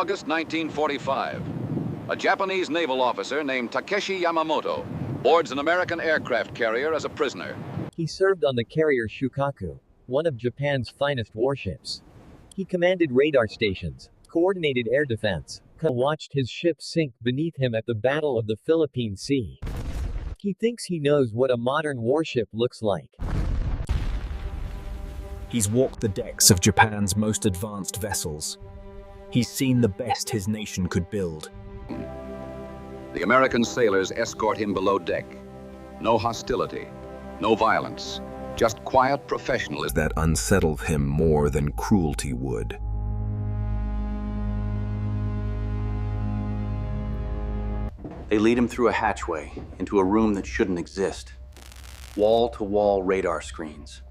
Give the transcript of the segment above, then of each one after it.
August 1945. A Japanese naval officer named Takeshi Yamamoto boards an American aircraft carrier as a prisoner. He served on the carrier Shukaku, one of Japan's finest warships. He commanded radar stations, coordinated air defense, watched his ship sink beneath him at the Battle of the Philippine Sea. He thinks he knows what a modern warship looks like. He's walked the decks of Japan's most advanced vessels. He's seen the best his nation could build. The American sailors escort him below deck. No hostility, no violence, just quiet professionalism That unsettled him more than cruelty would. They lead him through a hatchway into a room that shouldn't exist. Wall-to-wall radar screens.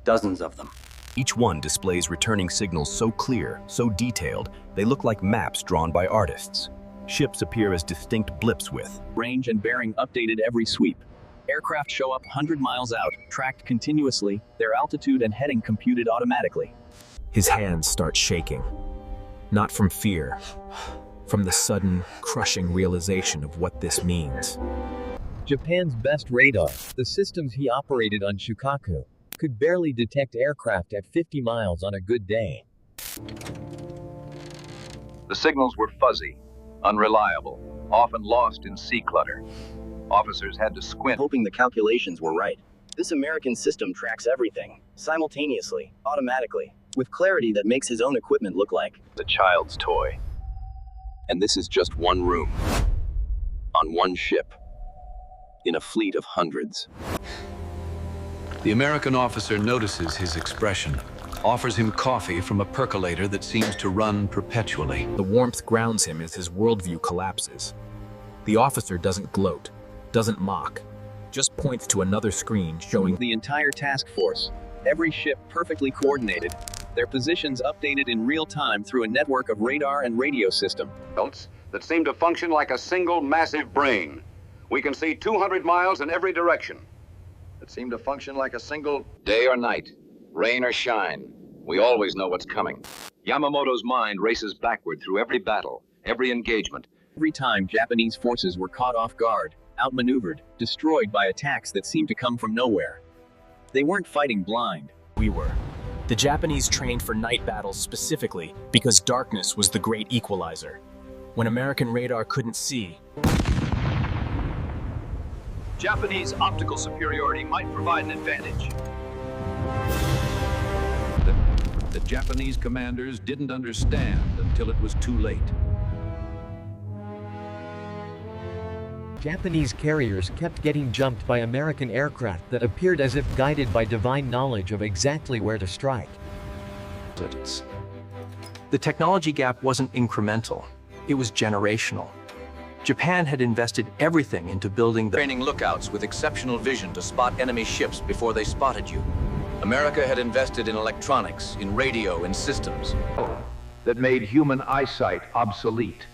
Dozens of them. Each one displays returning signals so clear, so detailed, they look like maps drawn by artists. Ships appear as distinct blips with range and bearing updated every sweep. Aircraft show up 100 miles out, tracked continuously, their altitude and heading computed automatically. His hands start shaking. Not from fear, from the sudden, crushing realization of what this means. Japan's best radar, the systems he operated on Shukaku, could barely detect aircraft at 50 miles on a good day. The signals were fuzzy, unreliable, often lost in sea clutter. Officers had to squint, Hoping the calculations were right. This American system tracks everything, simultaneously, automatically, with clarity that makes his own equipment look like the child's toy. And this is just one room, on one ship, in a fleet of hundreds. The American officer notices his expression, offers him coffee from a percolator that seems to run perpetually. The warmth grounds him as his worldview collapses. The officer doesn't gloat, doesn't mock, just points to another screen showing The entire task force, every ship perfectly coordinated, their positions updated in real time through a network of radar and radio system. That seem to function like a single massive brain. We can see 200 miles in every direction. That seem to function like a single day or night, rain or shine. We always know what's coming. Yamamoto's mind races backward through every battle, every engagement. Every time Japanese forces were caught off guard, outmaneuvered, destroyed by attacks that seemed to come from nowhere. They weren't fighting blind. we were. The Japanese trained for night battles specifically because darkness was the great equalizer. When American radar couldn't see, Japanese optical superiority might provide an advantage. The Japanese commanders didn't understand until it was too late. Japanese carriers kept getting jumped by American aircraft that appeared as if guided by divine knowledge of exactly where to strike. The technology gap wasn't incremental, it was generational. Japan had invested everything into building the training lookouts with exceptional vision to spot enemy ships before they spotted you. America had invested in electronics, in radio, in systems. That made human eyesight obsolete.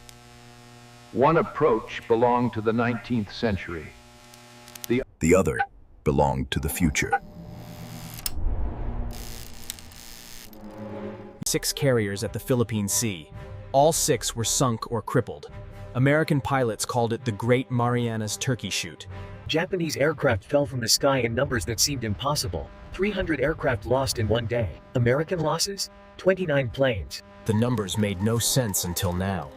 One approach belonged to the 19th century. the other belonged to the future. 6 carriers at the Philippine Sea. All 6 were sunk or crippled. American pilots called it the Great Marianas Turkey Shoot. Japanese aircraft fell from the sky in numbers that seemed impossible. 300 aircraft lost in one day. American losses? 29 planes. The numbers made no sense until now.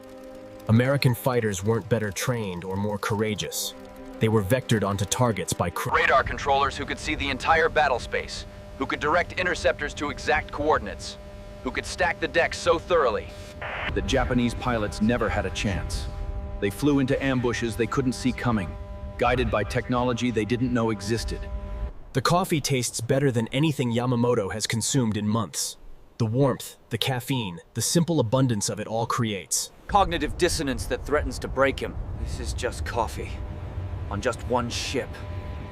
American fighters weren't better trained or more courageous. They were vectored onto targets by Radar controllers who could see the entire battle space, who could direct interceptors to exact coordinates, who could stack the decks so thoroughly. The Japanese pilots never had a chance. They flew into ambushes they couldn't see coming, guided by technology they didn't know existed. The coffee tastes better than anything Yamamoto has consumed in months. The warmth, the caffeine, the simple abundance of it all creates Cognitive dissonance that threatens to break him. This is just coffee. On just one ship.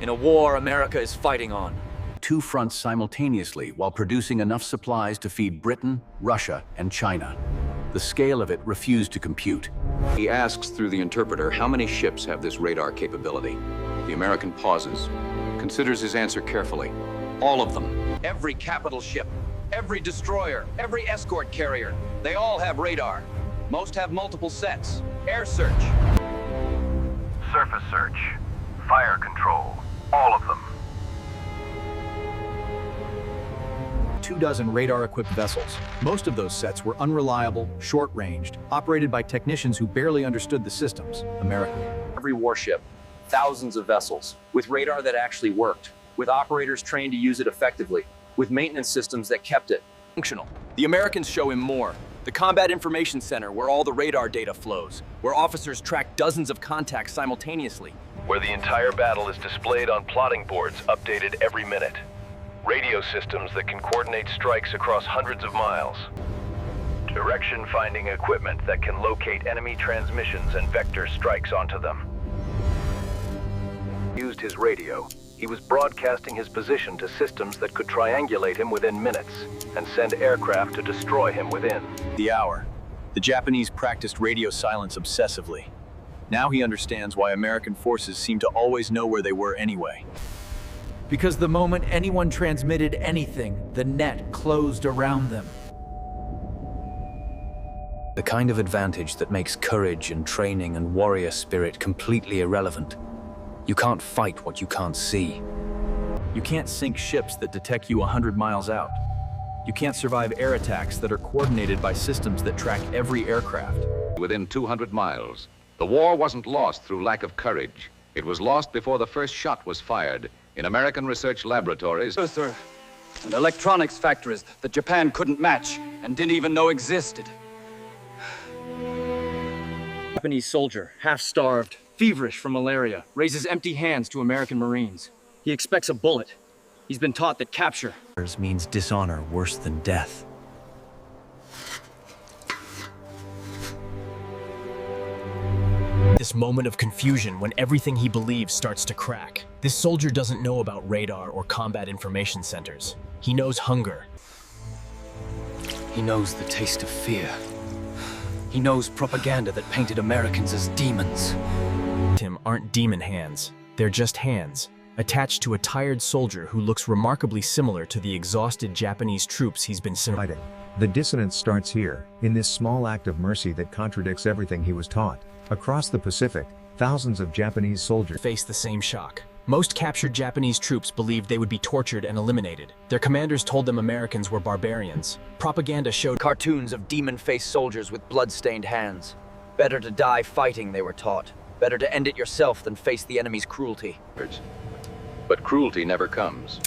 In a war America is fighting on. 2 fronts simultaneously while producing enough supplies to feed Britain, Russia, and China. The scale of it refused to compute. He asks through the interpreter how many ships have this radar capability. The American pauses, considers his answer carefully. All of them. Every capital ship, every destroyer, every escort carrier. They all have radar. Most have multiple sets. Air search. Surface search. Fire control. All of them. 24 radar-equipped vessels. Most of those sets were unreliable, short-ranged, operated by technicians who barely understood the systems. American. Every warship, thousands of vessels, with radar that actually worked, with operators trained to use it effectively, with maintenance systems that kept it functional. The Americans show him more. The Combat Information Center, where all the radar data flows, where officers track dozens of contacts simultaneously. Where the entire battle is displayed on plotting boards, updated every minute. Radio systems that can coordinate strikes across hundreds of miles. Direction-finding equipment that can locate enemy transmissions and vector strikes onto them. Used his radio. He was broadcasting his position to systems that could triangulate him within minutes and send aircraft to destroy him within. The hour. The Japanese practiced radio silence obsessively. Now he understands why American forces seem to always know where they were anyway. Because the moment anyone transmitted anything, the net closed around them. The kind of advantage that makes courage and training and warrior spirit completely irrelevant. You can't fight what you can't see. You can't sink ships that detect you 100 miles out. You can't survive air attacks that are coordinated by systems that track every aircraft. Within 200 miles. The war wasn't lost through lack of courage. It was lost before the first shot was fired in American research laboratories. Sir, and electronics factories that Japan couldn't match and didn't even know existed. Japanese soldier, half-starved, feverish from malaria, raises empty hands to American Marines. He expects a bullet. He's been taught that capture Means dishonor worse than death. This moment of confusion when everything he believes starts to crack. This soldier doesn't know about radar or combat information centers. He knows hunger. He knows the taste of fear. He knows propaganda that painted Americans as demons. Him aren't demon hands. They're just hands, attached to a tired soldier who looks remarkably similar to the exhausted Japanese troops he's been fighting. The dissonance starts here, in this small act of mercy that contradicts everything he was taught. Across the Pacific, thousands of Japanese soldiers face the same shock. Most captured Japanese troops believed they would be tortured and eliminated. Their commanders told them Americans were barbarians. Propaganda showed Cartoons of demon-faced soldiers with blood-stained hands. Better to die fighting, they were taught. Better to end it yourself than face the enemy's cruelty. But cruelty never comes.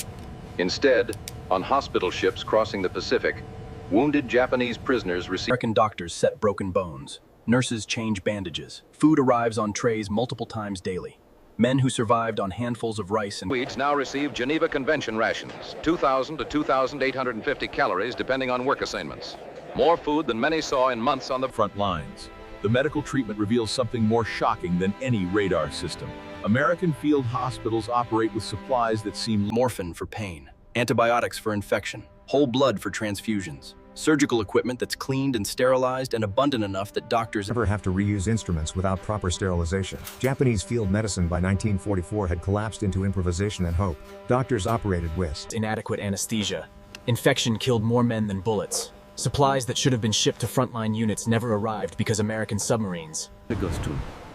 Instead, on hospital ships crossing the Pacific, wounded Japanese prisoners receive... American doctors set broken bones. Nurses change bandages. Food arrives on trays multiple times daily. Men who survived on handfuls of rice and Swedes now receive Geneva Convention rations, 2,000 to 2,850 calories depending on work assignments. More food than many saw in months on the front lines. The medical treatment reveals something more shocking than any radar system. American field hospitals operate with supplies that seem morphine for pain, antibiotics for infection, whole blood for transfusions, surgical equipment that's cleaned and sterilized and abundant enough that doctors never have to reuse instruments without proper sterilization. Japanese field medicine by 1944 had collapsed into improvisation and hope. Doctors operated with inadequate anesthesia. Infection killed more men than bullets. Supplies that should have been shipped to frontline units never arrived because American submarines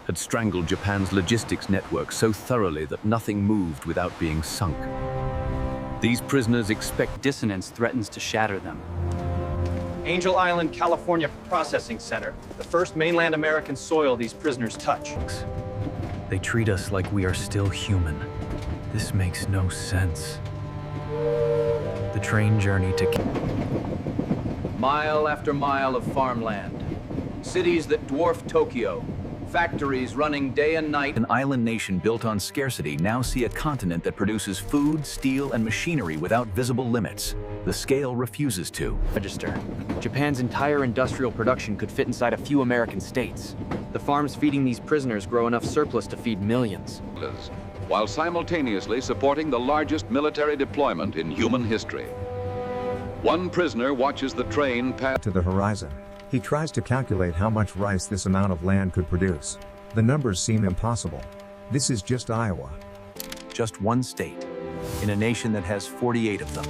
had strangled Japan's logistics network so thoroughly that nothing moved without being sunk. These prisoners expect dissonance threatens to shatter them. Angel Island, California Processing Center, the first mainland American soil these prisoners touch. They treat us like we are still human. This makes no sense. The train journey to... Mile after mile of farmland. Cities that dwarf Tokyo. Factories running day and night. An island nation built on scarcity now see a continent that produces food, steel, and machinery without visible limits. The scale refuses to register. Japan's entire industrial production could fit inside a few American states. The farms feeding these prisoners grow enough surplus to feed millions. While simultaneously supporting the largest military deployment in human history. One prisoner watches the train pass to the horizon. He tries to calculate how much rice this amount of land could produce. The numbers seem impossible. This is just Iowa. Just one state, in a nation that has 48 of them.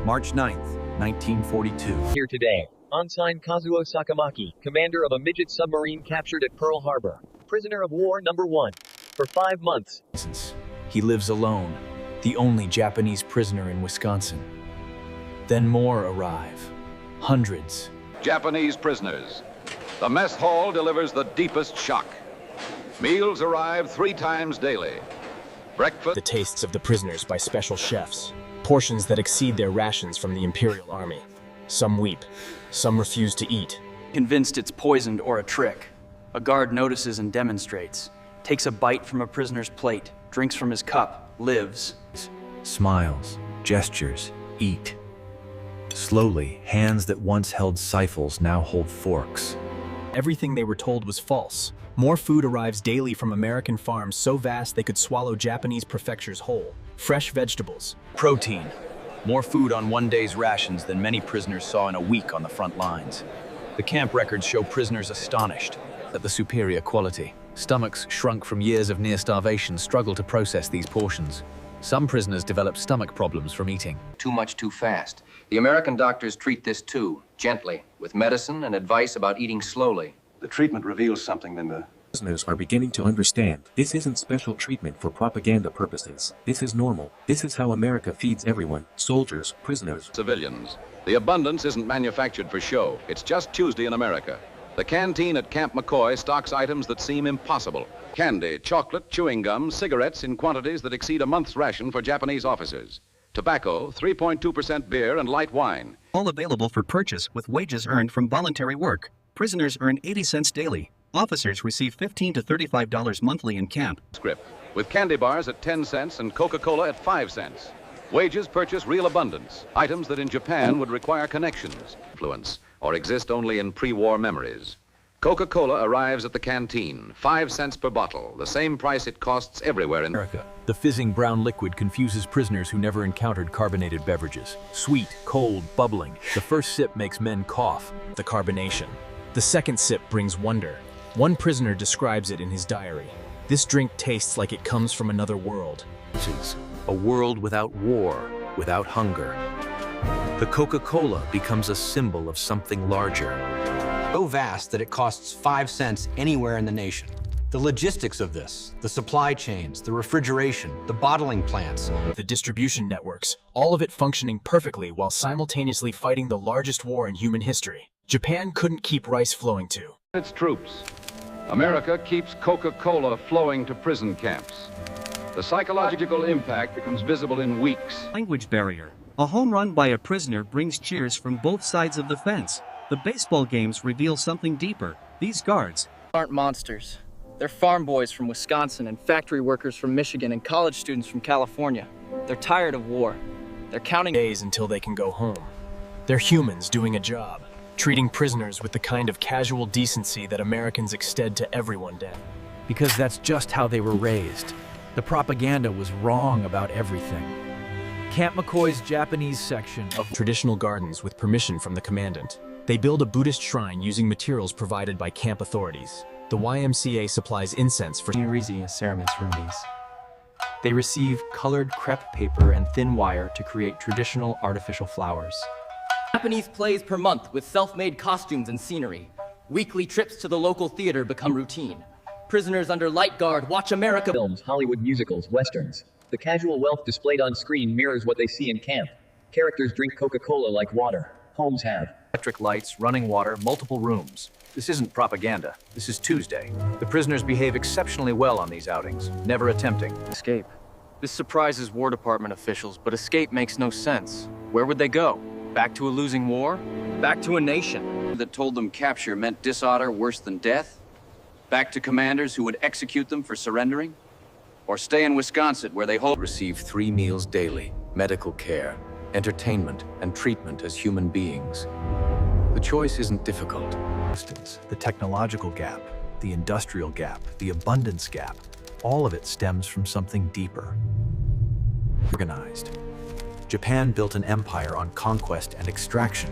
March 9th, 1942. Here today, Ensign Kazuo Sakamaki, commander of a midget submarine captured at Pearl Harbor. Prisoner of war number 1. For 5 months. He lives alone, the only Japanese prisoner in Wisconsin. Then more arrive. Hundreds. Japanese prisoners. The mess hall delivers the deepest shock. Meals arrive 3 times daily. Breakfast. The tastes of the prisoners by special chefs. Portions that exceed their rations from the Imperial Army. Some weep. Some refuse to eat. Convinced it's poisoned or a trick. A guard notices and demonstrates. Takes a bite from a prisoner's plate. Drinks from his cup. Lives. Smiles, gestures, eat. Slowly, hands that once held sifles now hold forks. Everything they were told was false. More food arrives daily from American farms so vast they could swallow Japanese prefectures whole. Fresh vegetables. Protein. More food on one day's rations than many prisoners saw in a week on the front lines. The camp records show prisoners astonished at the superior quality. Stomachs shrunk from years of near starvation struggle to process these portions. Some prisoners develop stomach problems from eating. Too much too fast. The American doctors treat this too, gently, with medicine and advice about eating slowly. The treatment reveals something in the Prisoners are beginning to understand. This isn't special treatment for propaganda purposes. This is normal. This is how America feeds everyone. Soldiers, prisoners, civilians. The abundance isn't manufactured for show. It's just Tuesday in America. The canteen at Camp McCoy stocks items that seem impossible. Candy, chocolate, chewing gum, cigarettes in quantities that exceed a month's ration for Japanese officers. Tobacco, 3.2% beer, and light wine. All available for purchase with wages earned from voluntary work. Prisoners earn 80 cents daily. Officers receive $15 to $35 monthly in camp. Script, with candy bars at 10 cents and Coca-Cola at 5 cents. Wages purchase real abundance. Items that in Japan would require connections, influence, or exist only in pre-war memories. Coca-Cola arrives at the canteen, 5 cents per bottle, the same price it costs everywhere in America. The fizzing brown liquid confuses prisoners who never encountered carbonated beverages. Sweet, cold, bubbling. The first sip makes men cough. The carbonation. The second sip brings wonder. One prisoner describes it in his diary. This drink tastes like it comes from another world. A world without war, without hunger. The Coca-Cola becomes a symbol of something larger. So vast that it costs 5 cents anywhere in the nation. The logistics of this, the supply chains, the refrigeration, the bottling plants. The distribution networks, all of it functioning perfectly while simultaneously fighting the largest war in human history. Japan couldn't keep rice flowing to its troops. America keeps Coca-Cola flowing to prison camps. The psychological impact becomes visible in weeks. Language barrier. A home run by a prisoner brings cheers from both sides of the fence. The baseball games reveal something deeper. These guards aren't monsters. They're farm boys from Wisconsin and factory workers from Michigan and college students from California. They're tired of war. They're counting days until they can go home. They're humans doing a job, treating prisoners with the kind of casual decency that Americans extend to everyone dead. Because that's just how they were raised. The propaganda was wrong about everything. Camp McCoy's Japanese section of traditional gardens with permission from the commandant. They build a Buddhist shrine using materials provided by camp authorities. The YMCA supplies incense for ceremonies. They receive colored crepe paper and thin wire to create traditional artificial flowers. Japanese plays per month with self-made costumes and scenery. Weekly trips to the local theater become routine. Prisoners under light guard watch America films, Hollywood musicals, westerns. The casual wealth displayed on screen mirrors what they see in camp. Characters drink Coca-Cola like water. Homes have electric lights, running water, multiple rooms. This isn't propaganda. This is Tuesday. The prisoners behave exceptionally well on these outings, never attempting escape. This surprises War Department officials, but escape makes no sense. Where would they go? Back to a losing war? Back to a nation that told them capture meant dishonor worse than death? Back to commanders who would execute them for surrendering? Or stay in Wisconsin where they receive 3 meals daily, medical care, entertainment, and treatment as human beings. The choice isn't difficult. The technological gap, the industrial gap, the abundance gap, all of it stems from something deeper. Organized. Japan built an empire on conquest and extraction,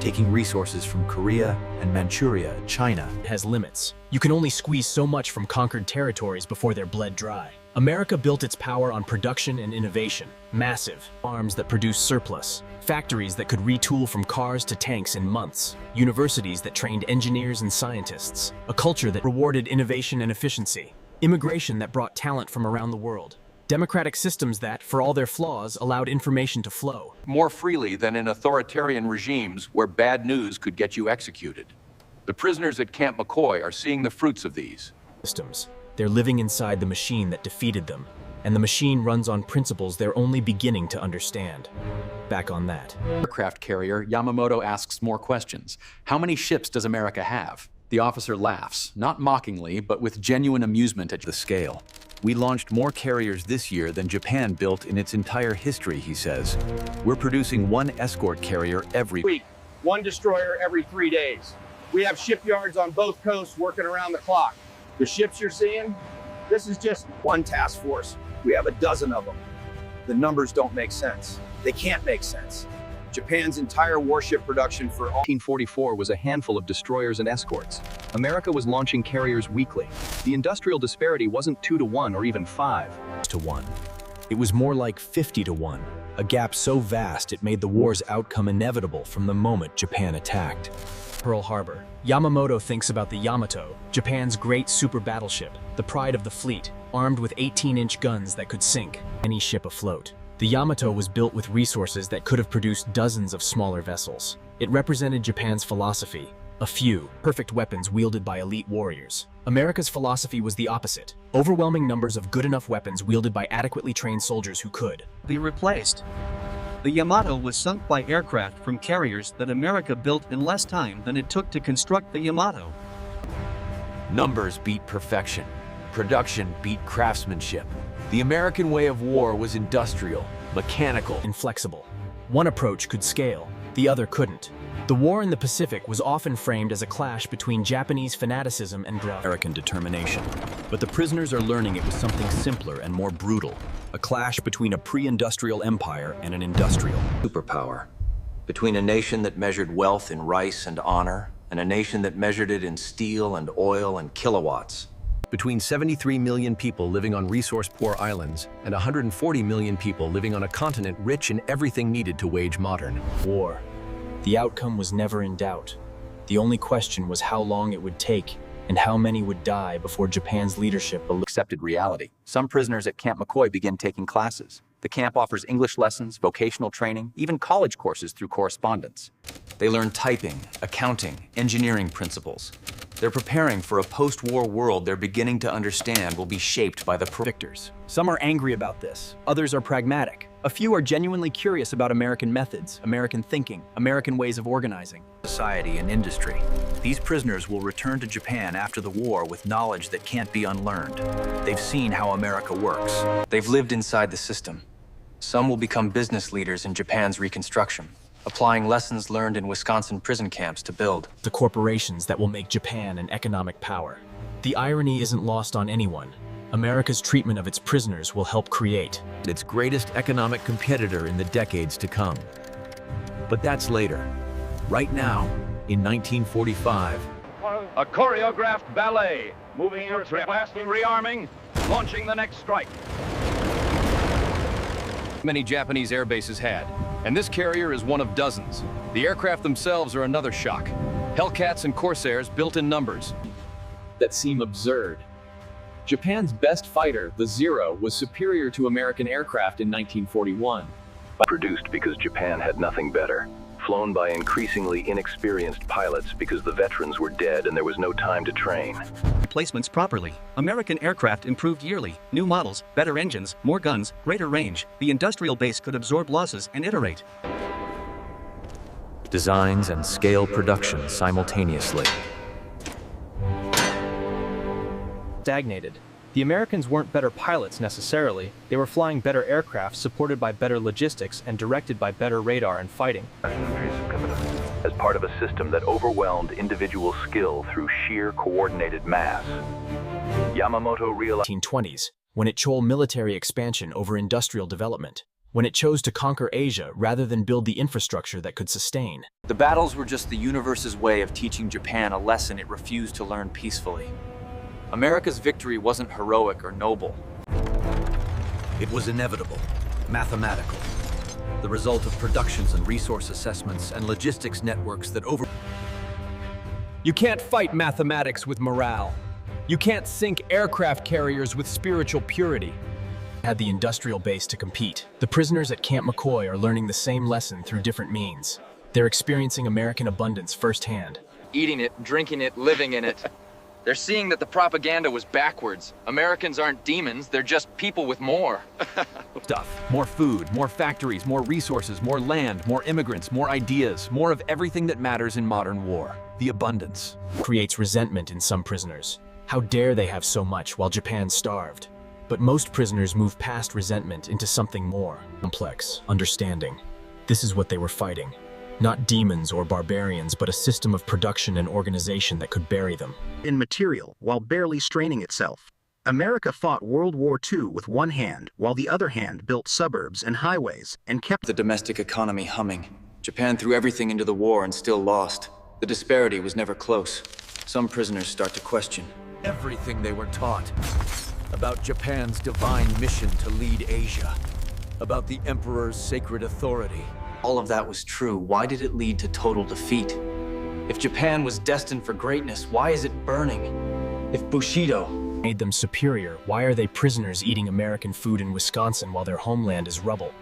taking resources from Korea and Manchuria, China. It has limits. You can only squeeze so much from conquered territories before they're bled dry. America built its power on production and innovation. Massive arms that produced surplus, factories that could retool from cars to tanks in months, universities that trained engineers and scientists, a culture that rewarded innovation and efficiency, immigration that brought talent from around the world, democratic systems that, for all their flaws, allowed information to flow. More freely than in authoritarian regimes where bad news could get you executed. The prisoners at Camp McCoy are seeing the fruits of these Systems. They're living inside the machine that defeated them, and the machine runs on principles they're only beginning to understand. Back on that. Aircraft carrier, Yamamoto asks more questions. How many ships does America have? The officer laughs, not mockingly, but with genuine amusement at the scale. We launched more carriers this year than Japan built in its entire history, he says. We're producing one escort carrier every week, one destroyer every 3 days. We have shipyards on both coasts working around the clock. The ships you're seeing, this is just one task force. We have a dozen of them. The numbers don't make sense. They can't make sense. Japan's entire warship production for 1944 was a handful of destroyers and escorts. America was launching carriers weekly. The industrial disparity wasn't 2 to 1 or even 5 to 1. It was more like 50 to 1, a gap so vast it made the war's outcome inevitable from the moment Japan attacked. Pearl Harbor. Yamamoto thinks about the Yamato, Japan's great super battleship, the pride of the fleet, armed with 18-inch guns that could sink any ship afloat. The Yamato was built with resources that could have produced dozens of smaller vessels. It represented Japan's philosophy, a few perfect weapons wielded by elite warriors. America's philosophy was the opposite, overwhelming numbers of good enough weapons wielded by adequately trained soldiers who could be replaced. The Yamato was sunk by aircraft from carriers that America built in less time than it took to construct the Yamato. Numbers beat perfection. Production beat craftsmanship. The American way of war was industrial, mechanical, and flexible. One approach could scale, the other couldn't. The war in the Pacific was often framed as a clash between Japanese fanaticism and American determination. But the prisoners are learning it was something simpler and more brutal. A clash between a pre-industrial empire and an industrial superpower. Between a nation that measured wealth in rice and honor, and a nation that measured it in steel and oil and kilowatts. Between 73 million people living on resource-poor islands and 140 million people living on a continent rich in everything needed to wage modern war. The outcome was never in doubt. The only question was how long it would take and how many would die before Japan's leadership accepted reality. Some prisoners at Camp McCoy begin taking classes. The camp offers English lessons, vocational training, even college courses through correspondence. They learn typing, accounting, engineering principles. They're preparing for a post-war world they're beginning to understand will be shaped by the victors. Some are angry about this. Others are pragmatic. A few are genuinely curious about American methods, American thinking, American ways of organizing. Society and industry. These prisoners will return to Japan after the war with knowledge that can't be unlearned. They've seen how America works. They've lived inside the system. Some will become business leaders in Japan's reconstruction, applying lessons learned in Wisconsin prison camps to build the corporations that will make Japan an economic power. The irony isn't lost on anyone. America's treatment of its prisoners will help create its greatest economic competitor in the decades to come. But that's later. Right now, in 1945, a choreographed ballet, moving your trip, blasting, rearming, launching the next strike. Many Japanese air bases had, and this carrier is one of dozens. The aircraft themselves are another shock. Hellcats and Corsairs built in numbers that seem absurd. Japan's best fighter, the Zero, was superior to American aircraft in 1941. Produced because Japan had nothing better. Flown by increasingly inexperienced pilots because the veterans were dead and there was no time to train. Replacements properly. American aircraft improved yearly. New models, better engines, more guns, greater range. The industrial base could absorb losses and iterate. Designs and scale production simultaneously. Stagnated. The Americans weren't better pilots necessarily. They were flying better aircraft supported by better logistics and directed by better radar and fighting. As part of a system that overwhelmed individual skill through sheer coordinated mass. Yamamoto realized 1920s, when it chose military expansion over industrial development, when it chose to conquer Asia rather than build the infrastructure that could sustain. The battles were just the universe's way of teaching Japan a lesson it refused to learn peacefully. America's victory wasn't heroic or noble. It was inevitable, mathematical, the result of productions and resource assessments and logistics networks that over... You can't fight mathematics with morale. You can't sink aircraft carriers with spiritual purity. Had the industrial base to compete. The prisoners at Camp McCoy are learning the same lesson through different means. They're experiencing American abundance firsthand. Eating it, drinking it, living in it. They're seeing that the propaganda was backwards. Americans aren't demons, they're just people with more. Stuff. More food, more factories, more resources, more land, more immigrants, more ideas, more of everything that matters in modern war. The abundance creates resentment in some prisoners. How dare they have so much while Japan starved? But most prisoners move past resentment into something more complex, understanding. This is what they were fighting. Not demons or barbarians, but a system of production and organization that could bury them. In material, while barely straining itself. America fought World War II with one hand, while the other hand built suburbs and highways, and kept the domestic economy humming. Japan threw everything into the war and still lost. The disparity was never close. Some prisoners start to question everything they were taught. About Japan's divine mission to lead Asia. About the Emperor's sacred authority. All of that was true. Why did it lead to total defeat? If Japan was destined for greatness, why is it burning? If Bushido made them superior, why are they prisoners eating American food in Wisconsin while their homeland is rubble?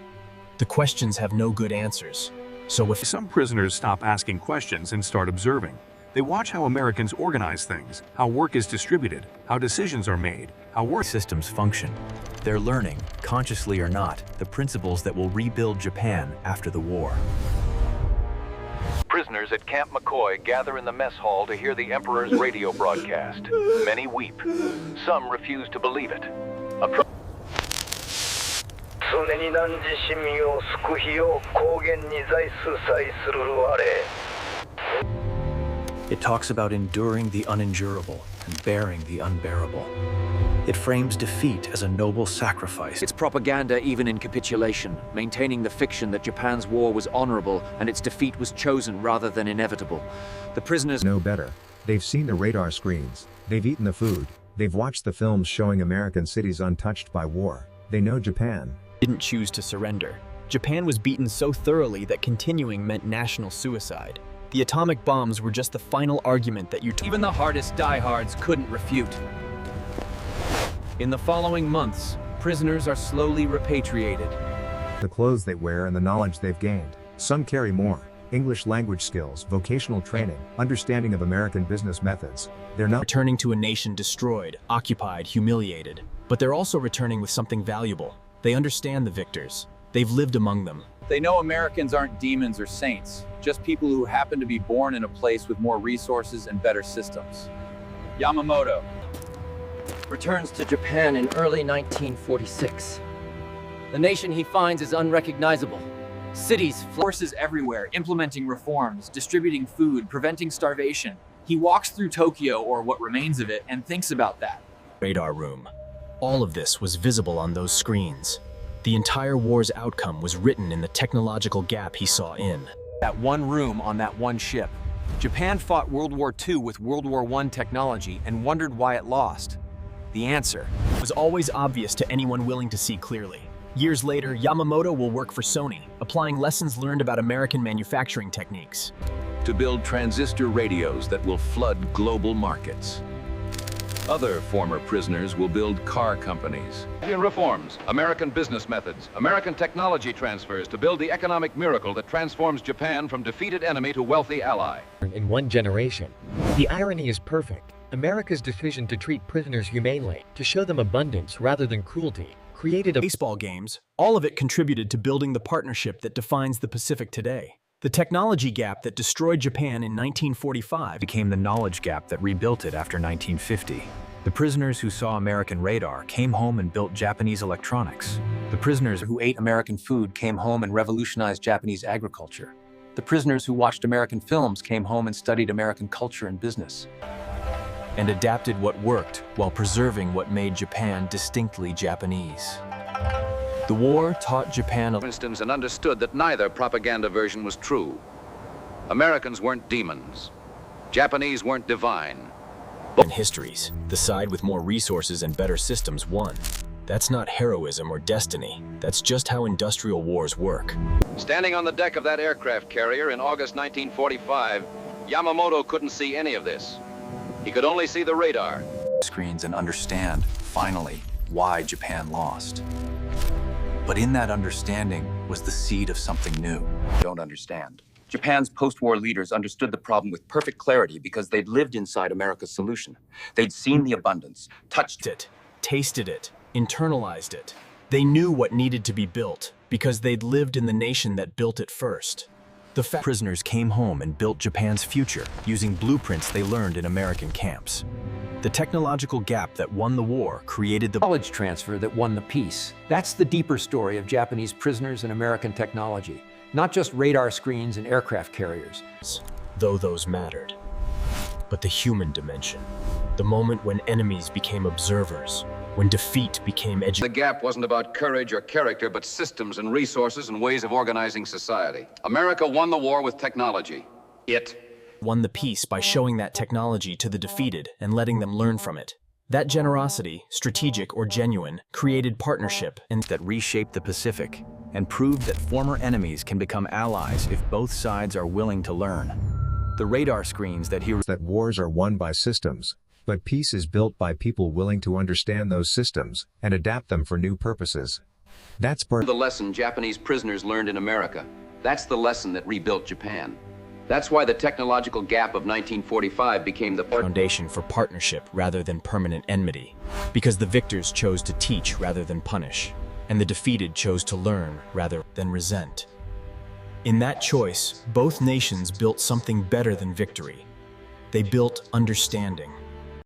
The questions have no good answers. So if some prisoners stop asking questions and start observing, they watch how Americans organize things, how work is distributed, how decisions are made, how work systems function. They're learning, consciously or not, the principles that will rebuild Japan after the war. Prisoners at Camp McCoy gather in the mess hall to hear the Emperor's radio broadcast. Many weep. Some refuse to believe it. It talks about enduring the unendurable and bearing the unbearable. It frames defeat as a noble sacrifice. It's propaganda even in capitulation, maintaining the fiction that Japan's war was honorable and its defeat was chosen rather than inevitable. The prisoners know better. They've seen the radar screens. They've eaten the food. They've watched the films showing American cities untouched by war. They know Japan didn't choose to surrender. Japan was beaten so thoroughly that continuing meant national suicide. The atomic bombs were just the final argument that even the hardest diehards couldn't refute. In the following months, prisoners are slowly repatriated. The clothes they wear and the knowledge they've gained. Some carry more. English language skills, vocational training, understanding of American business methods. They're not returning to a nation destroyed, occupied, humiliated. But they're also returning with something valuable. They understand the victors. They've lived among them. They know Americans aren't demons or saints, just people who happen to be born in a place with more resources and better systems. Yamamoto returns to Japan in early 1946. The nation he finds is unrecognizable. Cities, forces everywhere, implementing reforms, distributing food, preventing starvation. He walks through Tokyo, or what remains of it, and thinks about that. Radar room. All of this was visible on those screens. The entire war's outcome was written in the technological gap he saw in that one room on that one ship. Japan fought World War II with World War I technology and wondered why it lost. The answer was always obvious to anyone willing to see clearly. Years later, Yamamoto will work for Sony, applying lessons learned about American manufacturing techniques to build transistor radios that will flood global markets. Other former prisoners will build car companies. Reforms, American business methods, American technology transfers to build the economic miracle that transforms Japan from defeated enemy to wealthy ally. In one generation. The irony is perfect. America's decision to treat prisoners humanely, to show them abundance rather than cruelty, created a baseball games. All of it contributed to building the partnership that defines the Pacific today. The technology gap that destroyed Japan in 1945 became the knowledge gap that rebuilt it after 1950. The prisoners who saw American radar came home and built Japanese electronics. The prisoners who ate American food came home and revolutionized Japanese agriculture. The prisoners who watched American films came home and studied American culture and business. And adapted what worked while preserving what made Japan distinctly Japanese. The war taught Japan, for instance, and understood that neither propaganda version was true. Americans weren't demons. Japanese weren't divine. In histories, the side with more resources and better systems won. That's not heroism or destiny. That's just how industrial wars work. Standing on the deck of that aircraft carrier in August 1945, Yamamoto couldn't see any of this. He could only see the radar. Screens and understand, finally, why Japan lost. But in that understanding was the seed of something new. Don't understand. Japan's post-war leaders understood the problem with perfect clarity because they'd lived inside America's solution. They'd seen the abundance, touched it, tasted it, internalized it. They knew what needed to be built because they'd lived in the nation that built it first. The prisoners came home and built Japan's future using blueprints they learned in American camps. The technological gap that won the war created the knowledge transfer that won the peace. That's the deeper story of Japanese prisoners and American technology, not just radar screens and aircraft carriers. Though those mattered. But the human dimension, the moment when enemies became observers, when defeat became The gap wasn't about courage or character, but systems and resources and ways of organizing society. America won the war with technology. It won the peace by showing that technology to the defeated and letting them learn from it. That generosity, strategic or genuine, created partnership and that reshaped the Pacific and proved that former enemies can become allies if both sides are willing to learn. The radar screens that wars are won by systems, but peace is built by people willing to understand those systems and adapt them for new purposes. That's part of the lesson Japanese prisoners learned in America. That's the lesson that rebuilt Japan. That's why the technological gap of 1945 became the foundation for partnership rather than permanent enmity, because the victors chose to teach rather than punish, and the defeated chose to learn rather than resent. In that choice, both nations built something better than victory. They built understanding.